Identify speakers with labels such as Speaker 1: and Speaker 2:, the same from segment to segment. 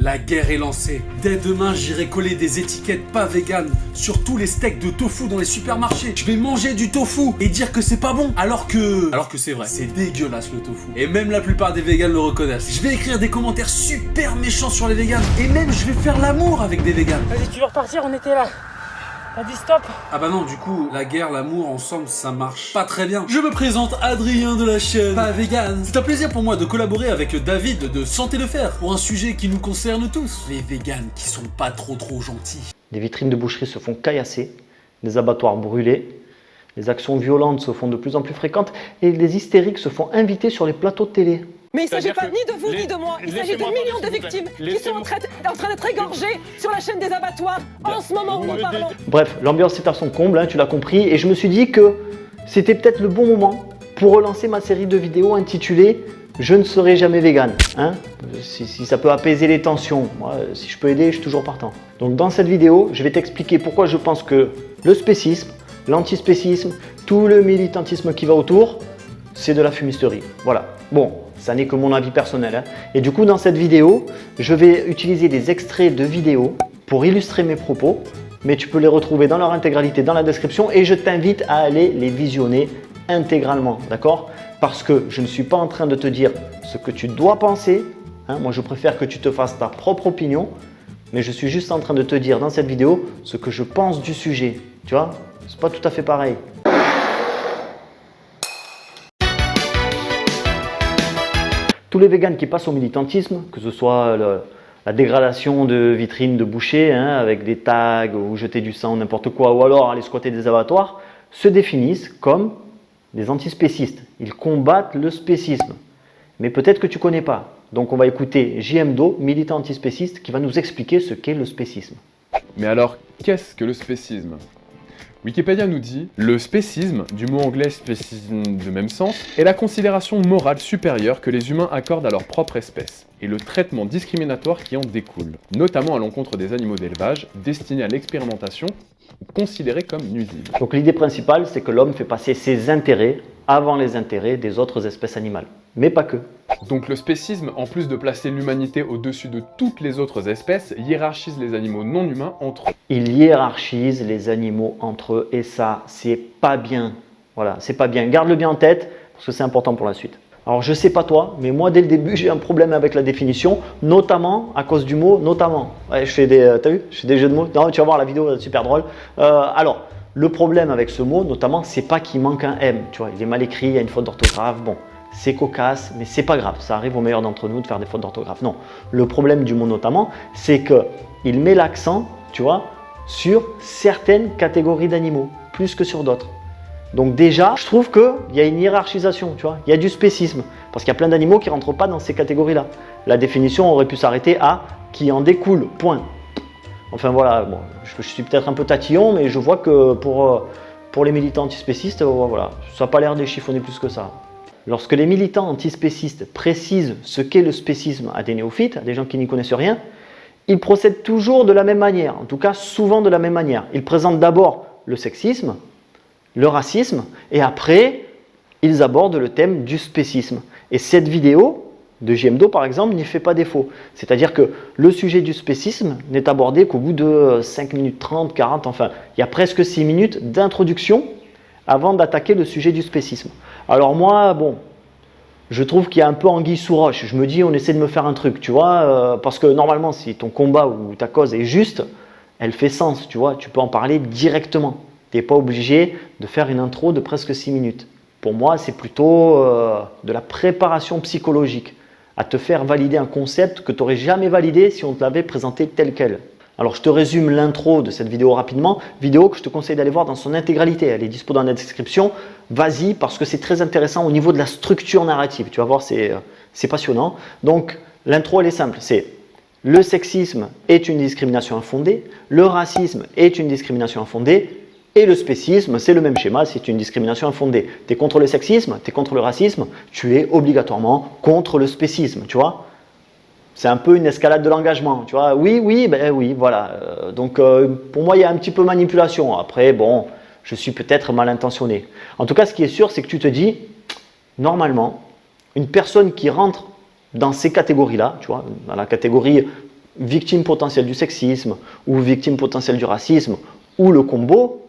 Speaker 1: La guerre est lancée. Dès demain, j'irai coller des étiquettes pas vegan sur tous les steaks de tofu dans les supermarchés. Je vais manger du tofu et dire que c'est pas bon, alors que c'est vrai. C'est dégueulasse le tofu. Et même la plupart des végans le reconnaissent. Je vais écrire des commentaires super méchants sur les végans. Et même, je vais faire l'amour avec des végans.
Speaker 2: Vas-y, tu veux repartir? On était là. T'as dit stop.
Speaker 1: Ah bah non, du coup, la guerre, l'amour, ensemble, ça marche pas très bien. Je me présente Adrien de la chaîne Pas Vegan. C'est un plaisir pour moi de collaborer avec David de Santé le Fer pour un sujet qui nous concerne tous. Les végans qui sont pas trop gentils.
Speaker 3: Les vitrines de boucherie se font caillasser, les abattoirs brûlés, les actions violentes se font de plus en plus fréquentes et les hystériques se font inviter sur les plateaux de télé.
Speaker 4: Mais il ne s'agit pas ni de vous ni de moi, il s'agit de millions de victimes qui sont en train d'être égorgées sur la chaîne des abattoirs en ce moment où nous parlons.
Speaker 3: Bref, l'ambiance est à son comble, hein, tu l'as compris, et je me suis dit que c'était peut-être le bon moment pour relancer ma série de vidéos intitulée « Je ne serai jamais vegan hein ». Si ça peut apaiser les tensions, moi, si je peux aider, je suis toujours partant. Donc dans cette vidéo, je vais t'expliquer pourquoi je pense que le spécisme, l'antispécisme, tout le militantisme qui va autour, c'est de la fumisterie. Voilà. Bon, ça n'est que mon avis personnel. Hein. Et du coup, dans cette vidéo, je vais utiliser des extraits de vidéos pour illustrer mes propos, mais tu peux les retrouver dans leur intégralité dans la description et je t'invite à aller les visionner intégralement, d'accord? Parce que je ne suis pas en train de te dire ce que tu dois penser. Hein. Moi, je préfère que tu te fasses ta propre opinion, mais je suis juste en train de te dire dans cette vidéo ce que je pense du sujet. Tu vois? C'est pas tout à fait pareil. Tous les végans qui passent au militantisme, que ce soit la dégradation de vitrines de bouchers hein, avec des tags ou jeter du sang, n'importe quoi, ou alors aller squatter des abattoirs, se définissent comme des antispécistes. Ils combattent le spécisme. Mais peut-être que tu ne connais pas. Donc on va écouter JMDO, militant antispéciste, qui va nous expliquer ce qu'est le spécisme.
Speaker 5: Mais alors, qu'est-ce que le spécisme ? Wikipédia nous dit « Le spécisme, du mot anglais spécisme de même sens, est la considération morale supérieure que les humains accordent à leur propre espèce, et le traitement discriminatoire qui en découle, notamment à l'encontre des animaux d'élevage, destinés à l'expérimentation ou considérés comme nuisibles. »
Speaker 3: Donc l'idée principale, c'est que l'homme fait passer ses intérêts avant les intérêts des autres espèces animales. Mais pas que.
Speaker 5: Donc le spécisme, en plus de placer l'humanité au-dessus de toutes les autres espèces, hiérarchise les animaux non humains entre eux.
Speaker 3: Il hiérarchise les animaux entre eux et ça, c'est pas bien. Voilà, c'est pas bien. Garde-le bien en tête parce que c'est important pour la suite. Alors je sais pas toi, mais moi dès le début j'ai un problème avec la définition, notamment à cause du mot notamment. Ouais, t'as vu, je fais des jeux de mots. Non, tu vas voir la vidéo, c'est super drôle. Alors, le problème avec ce mot, notamment, c'est pas qu'il manque un M. Tu vois, il est mal écrit, il y a une faute d'orthographe. Bon. C'est cocasse, mais c'est pas grave, ça arrive aux meilleurs d'entre nous de faire des fautes d'orthographe. Non, le problème du mot notamment, c'est qu'il met l'accent, tu vois, sur certaines catégories d'animaux, plus que sur d'autres. Donc déjà, je trouve qu'il y a une hiérarchisation, tu vois, il y a du spécisme, parce qu'il y a plein d'animaux qui ne rentrent pas dans ces catégories-là. La définition aurait pu s'arrêter à « qui en découle », point. Enfin voilà, bon, je suis peut-être un peu tatillon, mais je vois que pour les militants antispécistes, voilà, ça n'a pas l'air déchiffonné plus que ça. Lorsque les militants antispécistes précisent ce qu'est le spécisme à des néophytes, à des gens qui n'y connaissent rien, ils procèdent toujours de la même manière, en tout cas souvent de la même manière. Ils présentent d'abord le sexisme, le racisme, et après, ils abordent le thème du spécisme. Et cette vidéo de JMDO, par exemple, n'y fait pas défaut. C'est-à-dire que le sujet du spécisme n'est abordé qu'au bout de 5 minutes 30, 40, enfin, il y a presque 6 minutes d'introduction avant d'attaquer le sujet du spécisme. Alors moi, bon, je trouve qu'il y a un peu anguille sous roche. Je me dis, on essaie de me faire un truc, tu vois, parce que normalement, si ton combat ou ta cause est juste, elle fait sens, tu vois, tu peux en parler directement. Tu n'es pas obligé de faire une intro de presque 6 minutes. Pour moi, c'est plutôt de la préparation psychologique, à te faire valider un concept que tu n'aurais jamais validé si on te l'avait présenté tel quel. Alors je te résume l'intro de cette vidéo rapidement, vidéo que je te conseille d'aller voir dans son intégralité, elle est dispo dans la description, vas-y parce que c'est très intéressant au niveau de la structure narrative, tu vas voir c'est passionnant. Donc l'intro elle est simple, c'est le sexisme est une discrimination infondée, le racisme est une discrimination infondée et le spécisme c'est le même schéma, c'est une discrimination infondée. Tu es contre le sexisme, tu es contre le racisme, tu es obligatoirement contre le spécisme, tu vois. C'est un peu une escalade de l'engagement, tu vois. Oui, ben oui, voilà. Donc, pour moi, il y a un petit peu manipulation. Après, bon, je suis peut-être mal intentionné. En tout cas, ce qui est sûr, c'est que tu te dis, normalement, une personne qui rentre dans ces catégories-là, tu vois, dans la catégorie victime potentielle du sexisme, ou victime potentielle du racisme, ou le combo,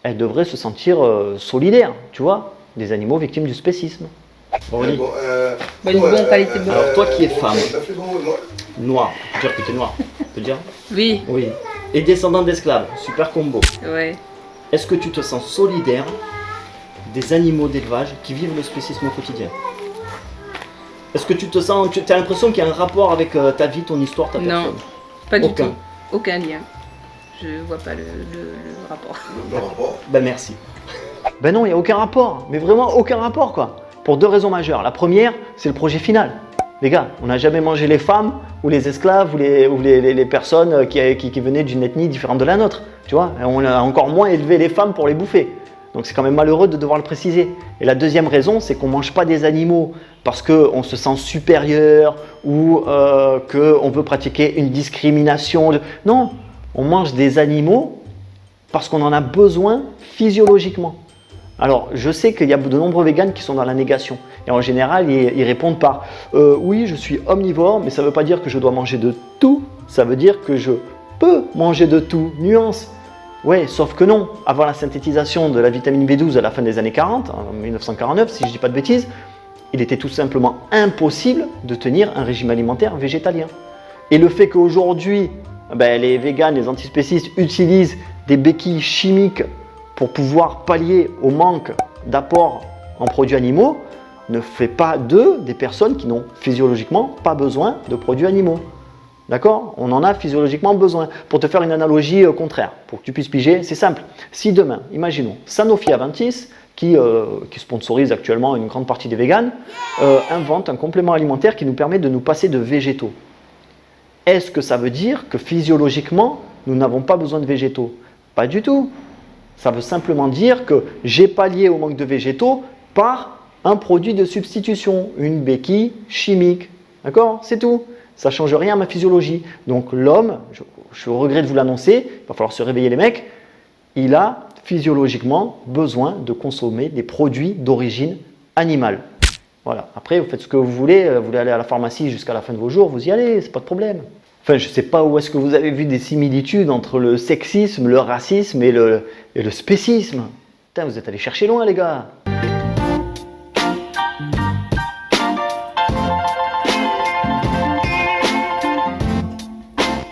Speaker 3: elles devraient se sentir solidaires, tu vois, des animaux victimes du spécisme. Aurélie.
Speaker 6: Une bonne qualité de bois.
Speaker 3: Alors toi qui es femme, noire, tu peux dire que tu es noire, tu peux dire?
Speaker 6: Oui,
Speaker 3: Oui. Et descendant d'esclaves, super combo.
Speaker 6: ouais.
Speaker 3: Est-ce que tu te sens solidaire des animaux d'élevage qui vivent le spécisme au quotidien? Est-ce que tu te sens, tu as l'impression qu'il y a un rapport avec ta vie, ton histoire, ta personne?
Speaker 6: Non, pas du
Speaker 3: Aucun.
Speaker 6: tout. Aucun lien. Je vois pas le rapport.
Speaker 3: Ben merci. Ben non, il n'y a aucun rapport, mais vraiment aucun rapport quoi. Pour deux raisons majeures. La première, c'est le projet final. Les gars, on n'a jamais mangé les femmes ou les esclaves ou les personnes qui venaient d'une ethnie différente de la nôtre. Tu vois, on a encore moins élevé les femmes pour les bouffer. Donc c'est quand même malheureux de devoir le préciser. Et la deuxième raison, c'est qu'on ne mange pas des animaux parce qu'on se sent supérieur ou qu'on veut pratiquer une discrimination. Non, on mange des animaux parce qu'on en a besoin physiologiquement. Alors, je sais qu'il y a de nombreux véganes qui sont dans la négation. Et en général, ils répondent par oui, je suis omnivore, mais ça ne veut pas dire que je dois manger de tout. Ça veut dire que je peux manger de tout. Nuance. Ouais, sauf que non. Avant la synthétisation de la vitamine B12 à la fin des années 40, en 1949, si je ne dis pas de bêtises, il était tout simplement impossible de tenir un régime alimentaire végétalien. Et le fait qu'aujourd'hui, les véganes, les antispécistes utilisent des béquilles chimiques pour pouvoir pallier au manque d'apport en produits animaux, ne fait pas d'eux des personnes qui n'ont physiologiquement pas besoin de produits animaux. D'accord? On en a physiologiquement besoin. Pour te faire une analogie contraire, pour que tu puisses piger, c'est simple. Si demain, imaginons, Sanofi Aventis, qui sponsorise actuellement une grande partie des véganes, invente un complément alimentaire qui nous permet de nous passer de végétaux. Est-ce que ça veut dire que physiologiquement, nous n'avons pas besoin de végétaux? Pas du tout. Ça veut simplement dire que j'ai pallié au manque de végétaux par un produit de substitution, une béquille chimique. D'accord? C'est tout. Ça ne change rien à ma physiologie. Donc l'homme, je regrette de vous l'annoncer, il va falloir se réveiller les mecs, il a physiologiquement besoin de consommer des produits d'origine animale. Voilà. Après, vous faites ce que vous voulez aller à la pharmacie jusqu'à la fin de vos jours, vous y allez, c'est pas de problème. Enfin, je ne sais pas où est-ce que vous avez vu des similitudes entre le sexisme, le racisme et le spécisme. Putain, vous êtes allés chercher loin, les gars.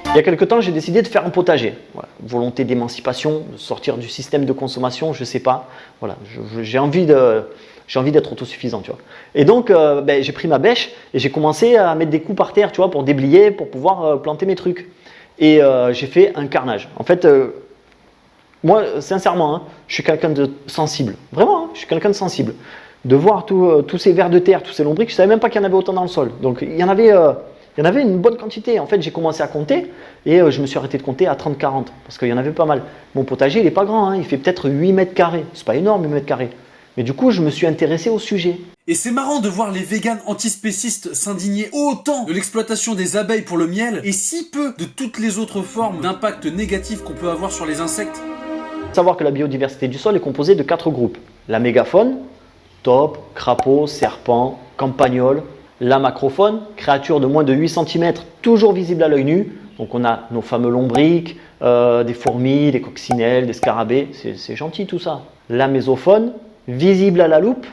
Speaker 3: Il y a quelque temps, j'ai décidé de faire un potager. Voilà. Volonté d'émancipation, de sortir du système de consommation, je ne sais pas. Voilà. J'ai envie d'être autosuffisant, tu vois. Et donc, j'ai pris ma bêche et j'ai commencé à mettre des coups par terre, tu vois, pour déblayer, pour pouvoir planter mes trucs. Et j'ai fait un carnage. En fait, moi, sincèrement, je suis quelqu'un de sensible. Vraiment, je suis quelqu'un de sensible. De voir tous ces vers de terre, tous ces lombrics, je ne savais même pas qu'il y en avait autant dans le sol. Donc, il y en avait une bonne quantité. En fait, j'ai commencé à compter et je me suis arrêté de compter à 30-40 parce qu'il y en avait pas mal. Mon potager, il n'est pas grand, il fait peut-être 8 mètres carrés. C'est pas énorme, 8 mètres carrés. Mais du coup, je me suis intéressé au sujet.
Speaker 1: Et c'est marrant de voir les véganes antispécistes s'indigner autant de l'exploitation des abeilles pour le miel et si peu de toutes les autres formes d'impact négatif qu'on peut avoir sur les insectes.
Speaker 3: Savoir que la biodiversité du sol est composée de 4 groupes. La mégafaune, taupes, crapauds, serpents, campagnols. La macrofaune, créatures de moins de 8 cm, toujours visibles à l'œil nu. Donc on a nos fameux lombrics, des fourmis, des coccinelles, des scarabées. C'est gentil tout ça. La mésofaune, visible à la loupe.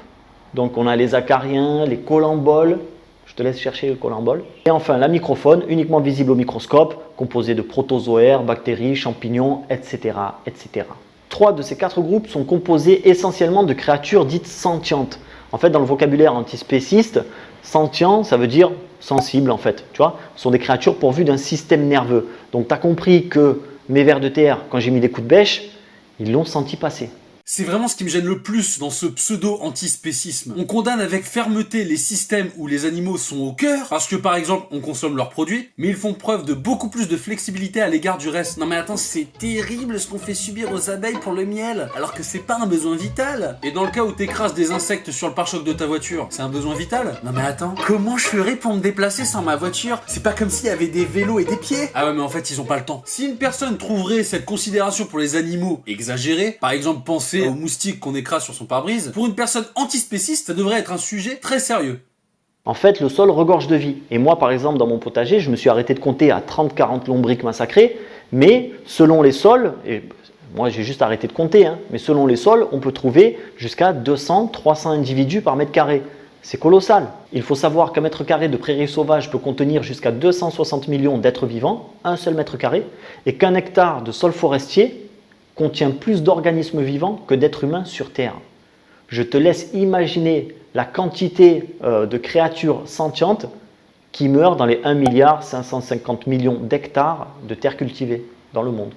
Speaker 3: Donc on a les acariens, les colamboles. Je te laisse chercher le colambole. Et enfin la microfaune, uniquement visible au microscope, composée de protozoaires, bactéries, champignons, etc., etc. 3 de ces 4 groupes sont composés essentiellement de créatures dites sentientes. En fait, dans le vocabulaire antispéciste, sentient, ça veut dire sensible en fait. Tu vois, ce sont des créatures pourvues d'un système nerveux. Donc tu as compris que mes vers de terre, quand j'ai mis des coups de bêche, ils l'ont senti passer.
Speaker 1: C'est vraiment ce qui me gêne le plus dans ce pseudo-antispécisme. On condamne avec fermeté les systèmes où les animaux sont au cœur, parce que par exemple on consomme leurs produits, mais ils font preuve de beaucoup plus de flexibilité à l'égard du reste. Non mais attends, c'est terrible ce qu'on fait subir aux abeilles pour le miel, alors que c'est pas un besoin vital. Et dans le cas où t'écrases des insectes sur le pare-choc de ta voiture, c'est un besoin vital? Non mais attends, comment je ferais pour me déplacer sans ma voiture? C'est pas comme s'il y avait des vélos et des pieds. Ah ouais mais en fait ils ont pas le temps. Si une personne trouverait cette considération pour les animaux exagérée, par exemple penser aux moustiques qu'on écrase sur son pare-brise, pour une personne antispéciste, ça devrait être un sujet très sérieux.
Speaker 3: En fait, le sol regorge de vie. Et moi, par exemple, dans mon potager, je me suis arrêté de compter à 30-40 lombrics massacrés, mais selon les sols, et moi j'ai juste arrêté de compter, mais selon les sols, on peut trouver jusqu'à 200-300 individus par mètre carré. C'est colossal. Il faut savoir qu'un mètre carré de prairie sauvage peut contenir jusqu'à 260 millions d'êtres vivants, un seul mètre carré, et qu'un hectare de sol forestier contient plus d'organismes vivants que d'êtres humains sur Terre. Je te laisse imaginer la quantité de créatures sentientes qui meurent dans les 1,550 milliard d'hectares de terres cultivées dans le monde.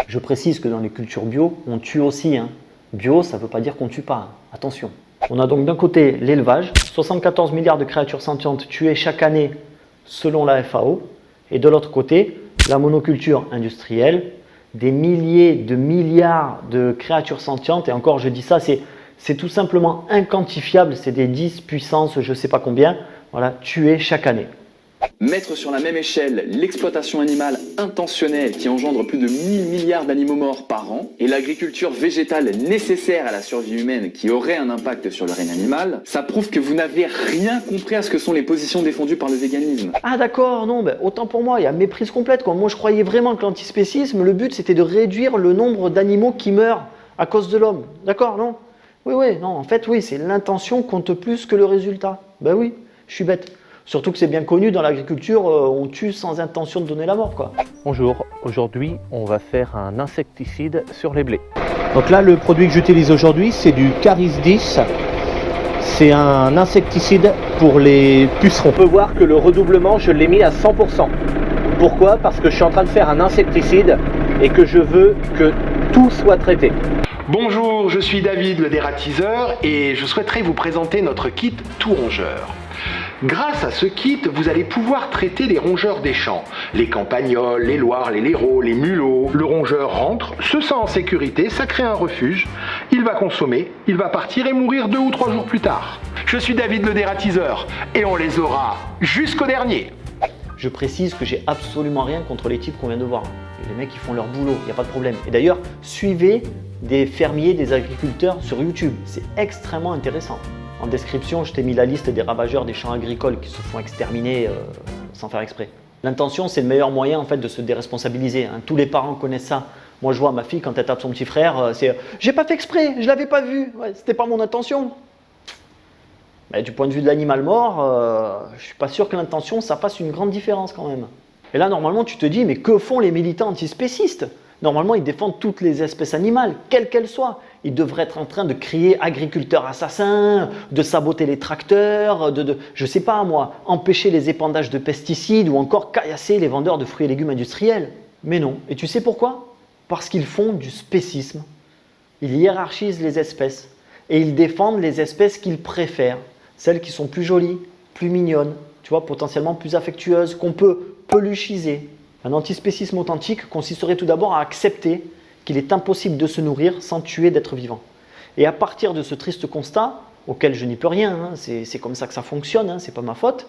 Speaker 3: Je précise que dans les cultures bio, on tue aussi. Bio, ça ne veut pas dire qu'on ne tue pas. Attention. On a donc d'un côté l'élevage, 74 milliards de créatures sentientes tuées chaque année selon la FAO, et de l'autre côté, la monoculture industrielle, des milliers de milliards de créatures sentientes, et encore je dis ça, c'est tout simplement inquantifiable, c'est des 10 puissance je ne sais pas combien, voilà, tuées chaque année.
Speaker 7: Mettre sur la même échelle l'exploitation animale intentionnelle qui engendre plus de 1000 milliards d'animaux morts par an et l'agriculture végétale nécessaire à la survie humaine qui aurait un impact sur le règne animal, ça prouve que vous n'avez rien compris à ce que sont les positions défendues par le véganisme.
Speaker 3: Ah d'accord, non, autant pour moi, il y a méprise complète, quoi. Moi je croyais vraiment que l'antispécisme, le but c'était de réduire le nombre d'animaux qui meurent à cause de l'homme. D'accord, non? Oui, non, en fait oui, c'est l'intention compte plus que le résultat. Ben oui, je suis bête. Surtout que c'est bien connu, dans l'agriculture, on tue sans intention de donner la mort, quoi.
Speaker 8: Bonjour, aujourd'hui on va faire un insecticide sur les blés. Donc là le produit que j'utilise aujourd'hui c'est du Caris 10. C'est un insecticide pour les pucerons. On peut voir que le redoublement je l'ai mis à 100%. Pourquoi? Parce que je suis en train de faire un insecticide et que je veux que tout soit traité.
Speaker 9: Bonjour, je suis David le dératiseur et je souhaiterais vous présenter notre kit Tout Rongeur. Grâce à ce kit, vous allez pouvoir traiter les rongeurs des champs, les campagnols, les loirs, les laireaux, les mulots. Le rongeur rentre, se sent en sécurité, ça crée un refuge, il va consommer, il va partir et mourir 2 ou 3 jours plus tard. Je suis David le dératiseur et on les aura jusqu'au dernier.
Speaker 3: Je précise que j'ai absolument rien contre les types qu'on vient de voir. Les mecs, ils font leur boulot, il n'y a pas de problème. Et d'ailleurs, suivez des fermiers, des agriculteurs sur YouTube, c'est extrêmement intéressant. En description, je t'ai mis la liste des ravageurs des champs agricoles qui se font exterminer sans faire exprès. L'intention, c'est le meilleur moyen en fait, de se déresponsabiliser. Tous les parents connaissent ça. Moi, je vois ma fille, quand elle tape son petit frère, c'est « j'ai pas fait exprès, je l'avais pas vu, c'était pas mon intention ». Du point de vue de l'animal mort, je suis pas sûr que l'intention, ça fasse une grande différence quand même. Et là, normalement, tu te dis « mais que font les militants antispécistes ?» Normalement, ils défendent toutes les espèces animales, quelles qu'elles soient. Ils devraient être en train de crier agriculteurs assassins, de saboter les tracteurs, je sais pas moi, empêcher les épandages de pesticides ou encore caillasser les vendeurs de fruits et légumes industriels. Mais non. Et tu sais pourquoi? Parce qu'ils font du spécisme. Ils hiérarchisent les espèces et ils défendent les espèces qu'ils préfèrent, celles qui sont plus jolies, plus mignonnes, tu vois, potentiellement plus affectueuses, qu'on peut peluchiser. Un antispécisme authentique consisterait tout d'abord à accepter qu'il est impossible de se nourrir sans tuer d'êtres vivants. Et à partir de ce triste constat, auquel je n'y peux rien, c'est comme ça que ça fonctionne, c'est pas ma faute,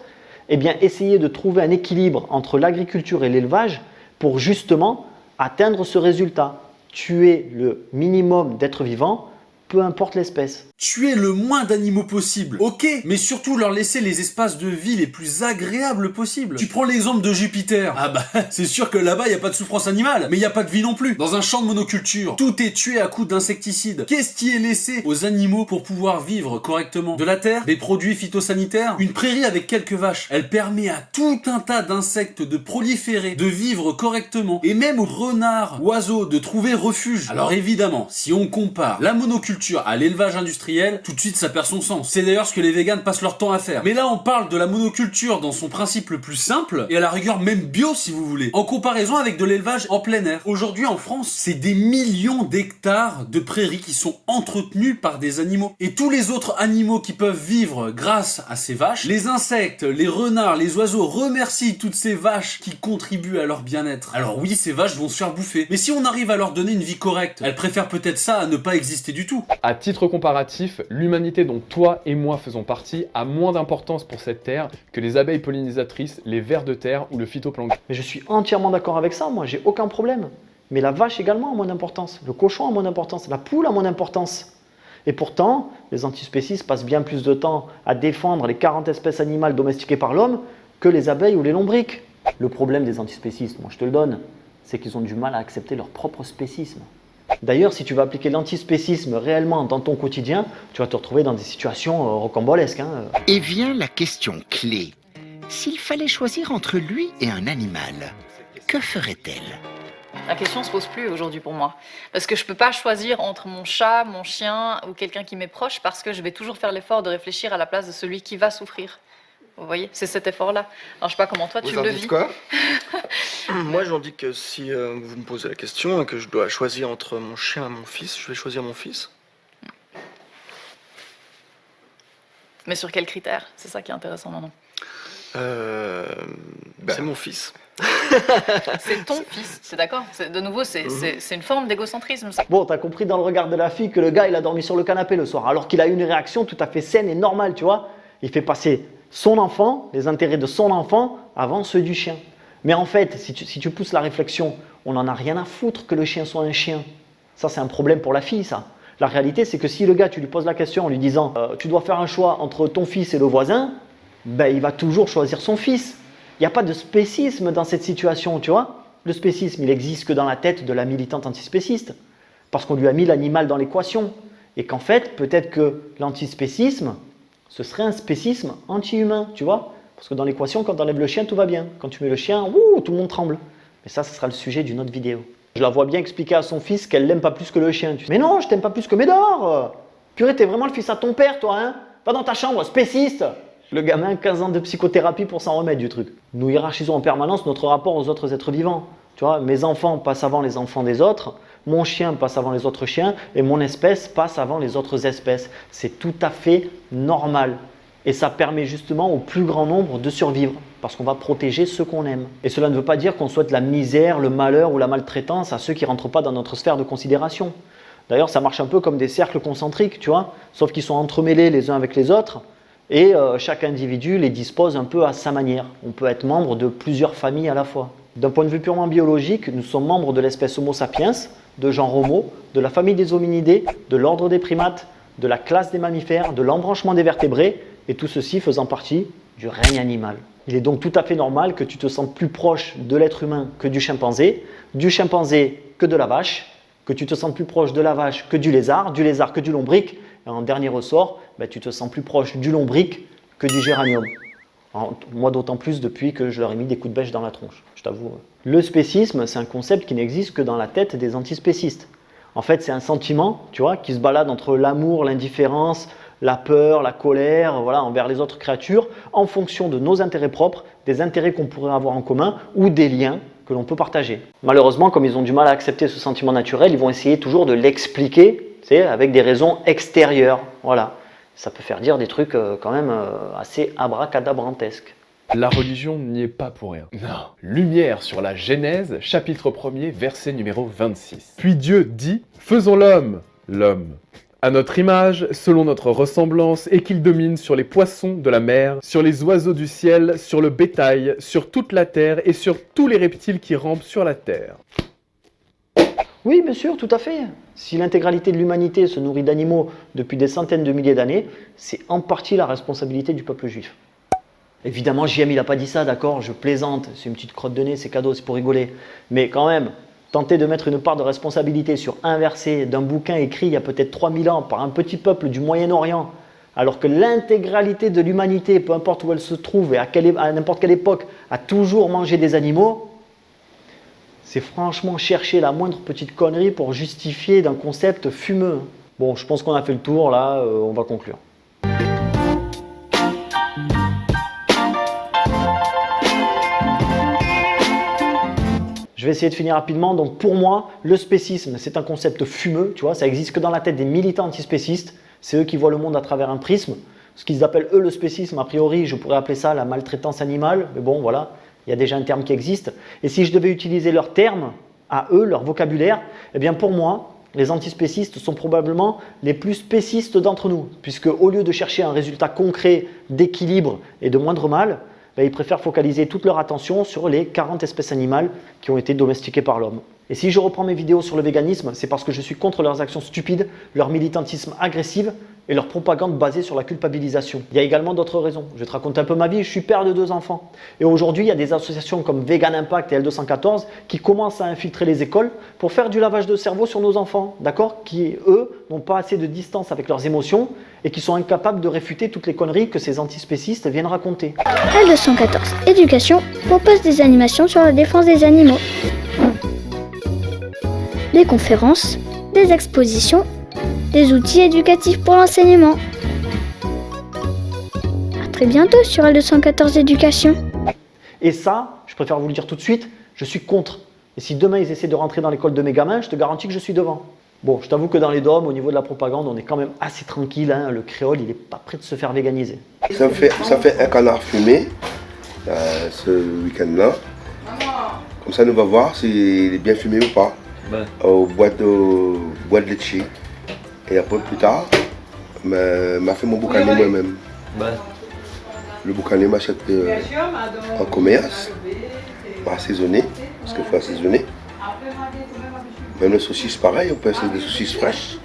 Speaker 3: eh bien essayer de trouver un équilibre entre l'agriculture et l'élevage pour justement atteindre ce résultat. Tuer le minimum d'êtres vivants, peu importe l'espèce.
Speaker 1: Tuer le moins d'animaux possible, ok, mais surtout leur laisser les espaces de vie les plus agréables possibles. Tu prends l'exemple de Jupiter, ah bah c'est sûr que là-bas y a pas de souffrance animale, mais y a pas de vie non plus. Dans un champ de monoculture, tout est tué à coups d'insecticides. Qu'est-ce qui est laissé aux animaux pour pouvoir vivre correctement? De la terre, des produits phytosanitaires, une prairie avec quelques vaches. Elle permet à tout un tas d'insectes de proliférer, de vivre correctement, et même aux renards, oiseaux, de trouver refuge. Alors évidemment, si on compare la monoculture à l'élevage industriel, tout de suite ça perd son sens. C'est d'ailleurs ce que les véganes passent leur temps à faire. Mais là on parle de la monoculture dans son principe le plus simple, et à la rigueur même bio si vous voulez, en comparaison avec de l'élevage en plein air. Aujourd'hui en France, c'est des millions d'hectares de prairies qui sont entretenues par des animaux. Et tous les autres animaux qui peuvent vivre grâce à ces vaches, les insectes, les renards, les oiseaux remercient toutes ces vaches qui contribuent à leur bien-être. Alors oui, ces vaches vont se faire bouffer. Mais si on arrive à leur donner une vie correcte, elles préfèrent peut-être ça à ne pas exister du tout.
Speaker 5: À titre comparatif, l'humanité dont toi et moi faisons partie a moins d'importance pour cette terre que les abeilles pollinisatrices, les vers de terre ou le phytoplancton.
Speaker 3: Mais je suis entièrement d'accord avec ça, moi j'ai aucun problème. Mais la vache également a moins d'importance, le cochon a moins d'importance, la poule a moins d'importance. Et pourtant, les antispécistes passent bien plus de temps à défendre les 40 espèces animales domestiquées par l'homme que les abeilles ou les lombrics. Le problème des antispécistes, moi je te le donne, c'est qu'ils ont du mal à accepter leur propre spécisme. D'ailleurs, si tu vas appliquer l'antispécisme réellement dans ton quotidien, tu vas te retrouver dans des situations rocambolesques.
Speaker 10: Et vient la question clé. S'il fallait choisir entre lui et un animal, que ferait-elle?
Speaker 6: La question ne se pose plus aujourd'hui pour moi. Parce que je ne peux pas choisir entre mon chat, mon chien ou quelqu'un qui m'est proche parce que je vais toujours faire l'effort de réfléchir à la place de celui qui va souffrir. Vous voyez, c'est cet effort-là. Alors je ne sais pas comment toi tu le vis.
Speaker 11: Quoi? Moi j'en dis que si vous me posez la question et que je dois choisir entre mon chien et mon fils, je vais choisir mon fils.
Speaker 6: Mais sur quels critères? C'est ça qui est intéressant maintenant.
Speaker 11: C'est mon fils.
Speaker 6: C'est ton fils, c'est d'accord. De nouveau, c'est une forme d'égocentrisme. Ça.
Speaker 3: Bon, t'as compris dans le regard de la fille que le gars, il a dormi sur le canapé le soir, alors qu'il a eu une réaction tout à fait saine et normale, tu vois. Il fait passer son enfant, les intérêts de son enfant, avant ceux du chien. Mais en fait, si tu pousses la réflexion, on n'en a rien à foutre que le chien soit un chien. Ça, c'est un problème pour la fille, ça. La réalité, c'est que si le gars, tu lui poses la question en lui disant tu dois faire un choix entre ton fils et le voisin, ben, il va toujours choisir son fils. Il n'y a pas de spécisme dans cette situation, tu vois. Le spécisme, il n'existe que dans la tête de la militante antispéciste, parce qu'on lui a mis l'animal dans l'équation. Et qu'en fait, peut-être que l'antispécisme, ce serait un spécisme anti-humain, tu vois. Parce que dans l'équation, quand tu enlèves le chien, tout va bien. Quand tu mets le chien, tout le monde tremble. Mais ça, ce sera le sujet d'une autre vidéo. Je la vois bien expliquer à son fils qu'elle l'aime pas plus que le chien. Mais non, je t'aime pas plus que Médor. Purée, t'es vraiment le fils à ton père, toi, hein. Va dans ta chambre, spéciste. Le gamin, 15 ans de psychothérapie pour s'en remettre du truc. Nous hiérarchisons en permanence notre rapport aux autres êtres vivants. Tu vois, mes enfants passent avant les enfants des autres, mon chien passe avant les autres chiens et mon espèce passe avant les autres espèces. C'est tout à fait normal. Et ça permet justement au plus grand nombre de survivre, parce qu'on va protéger ceux qu'on aime. Et cela ne veut pas dire qu'on souhaite la misère, le malheur ou la maltraitance à ceux qui ne rentrent pas dans notre sphère de considération. D'ailleurs, ça marche un peu comme des cercles concentriques, tu vois, sauf qu'ils sont entremêlés les uns avec les autres, et chaque individu les dispose un peu à sa manière. On peut être membre de plusieurs familles à la fois. D'un point de vue purement biologique, nous sommes membres de l'espèce Homo sapiens, de genre Homo, de la famille des hominidés, de l'ordre des primates, de la classe des mammifères, de l'embranchement des vertébrés, et tout ceci faisant partie du règne animal. Il est donc tout à fait normal que tu te sentes plus proche de l'être humain que du chimpanzé que de la vache, que tu te sentes plus proche de la vache que du lézard que du lombric, et en dernier ressort, tu te sens plus proche du lombric que du géranium. Moi d'autant plus depuis que je leur ai mis des coups de bêche dans la tronche, je t'avoue. Le spécisme, c'est un concept qui n'existe que dans la tête des antispécistes. En fait, c'est un sentiment, tu vois, qui se balade entre l'amour, l'indifférence, la peur, la colère, voilà, envers les autres créatures, en fonction de nos intérêts propres, des intérêts qu'on pourrait avoir en commun ou des liens que l'on peut partager. Malheureusement, comme ils ont du mal à accepter ce sentiment naturel, ils vont essayer toujours de l'expliquer, tu sais, avec des raisons extérieures. Voilà. Ça peut faire dire des trucs quand même assez abracadabrantesques.
Speaker 5: La religion n'y est pas pour rien. Non. Lumière sur la Genèse, chapitre 1er, verset numéro 26. Puis Dieu dit, faisons l'homme, à notre image, selon notre ressemblance, et qu'il domine sur les poissons de la mer, sur les oiseaux du ciel, sur le bétail, sur toute la terre et sur tous les reptiles qui rampent sur la terre.
Speaker 3: Oui, bien sûr, tout à fait. Si l'intégralité de l'humanité se nourrit d'animaux depuis des centaines de milliers d'années, c'est en partie la responsabilité du peuple juif. Évidemment, JM, il n'a pas dit ça, d'accord, je plaisante, c'est une petite crotte de nez, c'est cadeau, c'est pour rigoler. Mais quand même, tenter de mettre une part de responsabilité sur un verset d'un bouquin écrit il y a peut-être 3000 ans par un petit peuple du Moyen-Orient, alors que l'intégralité de l'humanité, peu importe où elle se trouve et à n'importe quelle époque, a toujours mangé des animaux, c'est franchement chercher la moindre petite connerie pour justifier d'un concept fumeux. Bon, je pense qu'on a fait le tour, là, on va conclure. Je vais essayer de finir rapidement. Donc pour moi, le spécisme, c'est un concept fumeux, tu vois, ça existe que dans la tête des militants antispécistes. C'est eux qui voient le monde à travers un prisme. Ce qu'ils appellent eux le spécisme, a priori, je pourrais appeler ça la maltraitance animale, mais bon, voilà, il y a déjà un terme qui existe. Et si je devais utiliser leurs termes, à eux, leur vocabulaire, eh bien pour moi, les antispécistes sont probablement les plus spécistes d'entre nous, puisque au lieu de chercher un résultat concret d'équilibre et de moindre mal, ils préfèrent focaliser toute leur attention sur les 40 espèces animales qui ont été domestiquées par l'homme. Et si je reprends mes vidéos sur le véganisme, c'est parce que je suis contre leurs actions stupides, leur militantisme agressif et leur propagande basée sur la culpabilisation. Il y a également d'autres raisons. Je vais te raconter un peu ma vie. Je suis père de 2 enfants. Et aujourd'hui, il y a des associations comme Vegan Impact et L214 qui commencent à infiltrer les écoles pour faire du lavage de cerveau sur nos enfants, d'accord? Qui, eux, n'ont pas assez de distance avec leurs émotions et qui sont incapables de réfuter toutes les conneries que ces antispécistes viennent raconter.
Speaker 12: L214 Éducation propose des animations sur la défense des animaux. Des conférences, des expositions, des outils éducatifs pour l'enseignement. A très bientôt sur L214 Éducation.
Speaker 3: Et ça, je préfère vous le dire tout de suite, je suis contre. Et si demain ils essaient de rentrer dans l'école de mes gamins, je te garantis que je suis devant. Bon, je t'avoue que dans les DOM, au niveau de la propagande, on est quand même assez tranquille. Hein. Le créole, il n'est pas prêt de se faire véganiser.
Speaker 13: Ça fait un canard fumé, ce week-end-là. Comme ça, nous va voir s'il est bien fumé ou pas. Ouais. Au boîte de laitier. Et après, plus tard, m'a fait mon boucané moi-même. Ouais. Le boucané m'achète en commerce, m'a assaisonné, parce qu'il faut assaisonner. Même les saucisses, pareil, on peut acheter des saucisses fraîches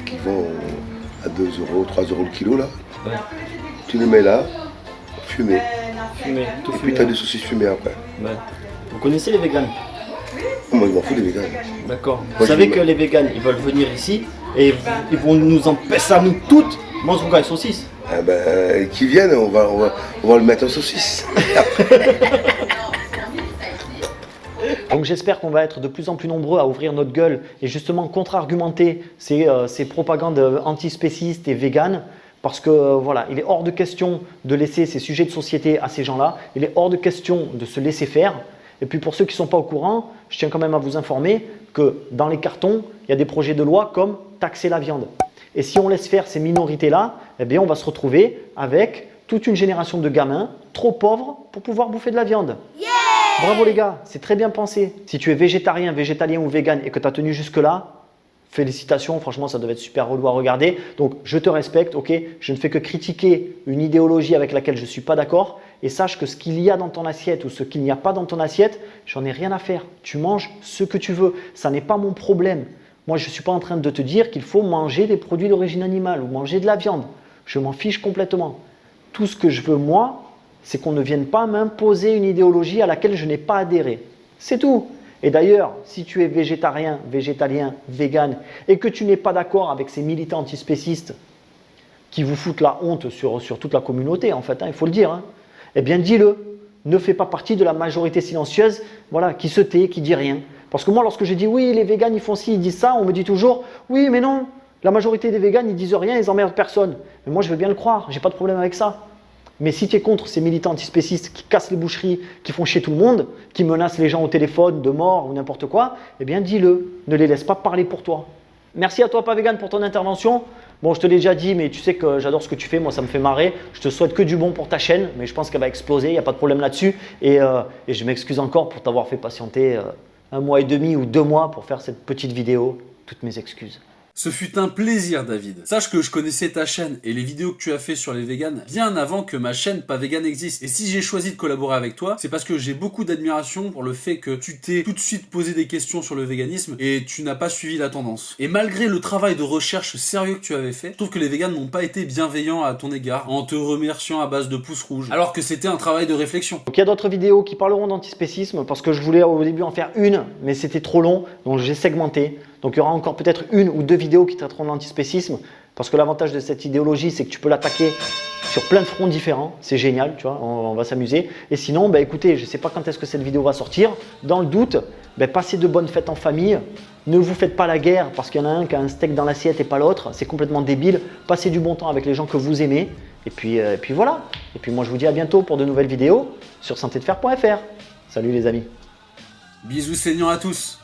Speaker 13: qui vont à 2 €, 3 € le kilo là. Ouais. Tu les mets là, fumé.
Speaker 3: Fumé, tout
Speaker 13: et
Speaker 3: fumé.
Speaker 13: puis tu as des saucisses fumées après.
Speaker 3: Ouais. Vous connaissez les véganes?
Speaker 13: Moi je m'en fous des véganes.
Speaker 3: D'accord. Vous savez que les véganes, ils veulent venir ici et ils vont nous empêcher à nous toutes manger les saucisses.
Speaker 13: Ah ben, qui viennent, on va le mettre en saucisse.
Speaker 3: Donc j'espère qu'on va être de plus en plus nombreux à ouvrir notre gueule et justement contre-argumenter ces propagandes antispécistes et véganes. Parce que voilà, il est hors de question de laisser ces sujets de société à ces gens-là. Il est hors de question de se laisser faire. Et puis pour ceux qui ne sont pas au courant, je tiens quand même à vous informer que dans les cartons, il y a des projets de loi comme taxer la viande. Et si on laisse faire ces minorités-là, eh bien on va se retrouver avec toute une génération de gamins trop pauvres pour pouvoir bouffer de la viande. Yeah! Bravo les gars, c'est très bien pensé. Si tu es végétarien, végétalien ou vegan et que tu as tenu jusque-là, félicitations, franchement ça devait être super relou à regarder. Donc je te respecte, ok? Je ne fais que critiquer une idéologie avec laquelle je ne suis pas d'accord. Et sache que ce qu'il y a dans ton assiette ou ce qu'il n'y a pas dans ton assiette, j'en ai rien à faire. Tu manges ce que tu veux, ça n'est pas mon problème. Moi je ne suis pas en train de te dire qu'il faut manger des produits d'origine animale ou manger de la viande. Je m'en fiche complètement. Tout ce que je veux moi, c'est qu'on ne vienne pas m'imposer une idéologie à laquelle je n'ai pas adhéré. C'est tout. Et d'ailleurs, si tu es végétarien, végétalien, vegan, et que tu n'es pas d'accord avec ces militants antispécistes qui vous foutent la honte sur toute la communauté, en fait, hein, il faut le dire, hein, eh bien dis-le. Ne fais pas partie de la majorité silencieuse, voilà, qui se tait, qui dit rien. Parce que moi, lorsque je dis oui, les végans, ils font ci, ils disent ça, on me dit toujours oui, mais non, la majorité des végans, ils disent rien, ils emmerdent personne. Mais moi, je veux bien le croire, j'ai pas de problème avec ça. Mais si tu es contre ces militants antispécistes qui cassent les boucheries, qui font chier tout le monde, qui menacent les gens au téléphone de mort ou n'importe quoi, eh bien dis-le, ne les laisse pas parler pour toi. Merci à toi, Pavegan, pour ton intervention. Bon, je te l'ai déjà dit, mais tu sais que j'adore ce que tu fais, moi ça me fait marrer. Je te souhaite que du bon pour ta chaîne, mais je pense qu'elle va exploser, il n'y a pas de problème là-dessus. Et je m'excuse encore pour t'avoir fait patienter 1 mois et demi ou 2 mois pour faire cette petite vidéo. Toutes mes excuses.
Speaker 1: Ce fut un plaisir, David. Sache que je connaissais ta chaîne et les vidéos que tu as fait sur les véganes bien avant que ma chaîne Pas Vegan existe. Et si j'ai choisi de collaborer avec toi, c'est parce que j'ai beaucoup d'admiration pour le fait que tu t'es tout de suite posé des questions sur le véganisme et tu n'as pas suivi la tendance. Et malgré le travail de recherche sérieux que tu avais fait, je trouve que les véganes n'ont pas été bienveillants à ton égard en te remerciant à base de pouces rouges, alors que c'était un travail de réflexion.
Speaker 3: Donc il y a d'autres vidéos qui parleront d'antispécisme parce que je voulais au début en faire une, mais c'était trop long, donc j'ai segmenté. Donc il y aura encore peut-être 1 ou 2 vidéos qui traiteront de l'antispécisme parce que l'avantage de cette idéologie, c'est que tu peux l'attaquer sur plein de fronts différents. C'est génial, tu vois, on va s'amuser. Et sinon, bah, écoutez, je ne sais pas quand est-ce que cette vidéo va sortir. Dans le doute, bah, passez de bonnes fêtes en famille. Ne vous faites pas la guerre parce qu'il y en a un qui a un steak dans l'assiette et pas l'autre. C'est complètement débile. Passez du bon temps avec les gens que vous aimez. Et puis voilà. Et puis moi, je vous dis à bientôt pour de nouvelles vidéos sur santédefer.fr. Salut les amis.
Speaker 1: Bisous saignants à tous.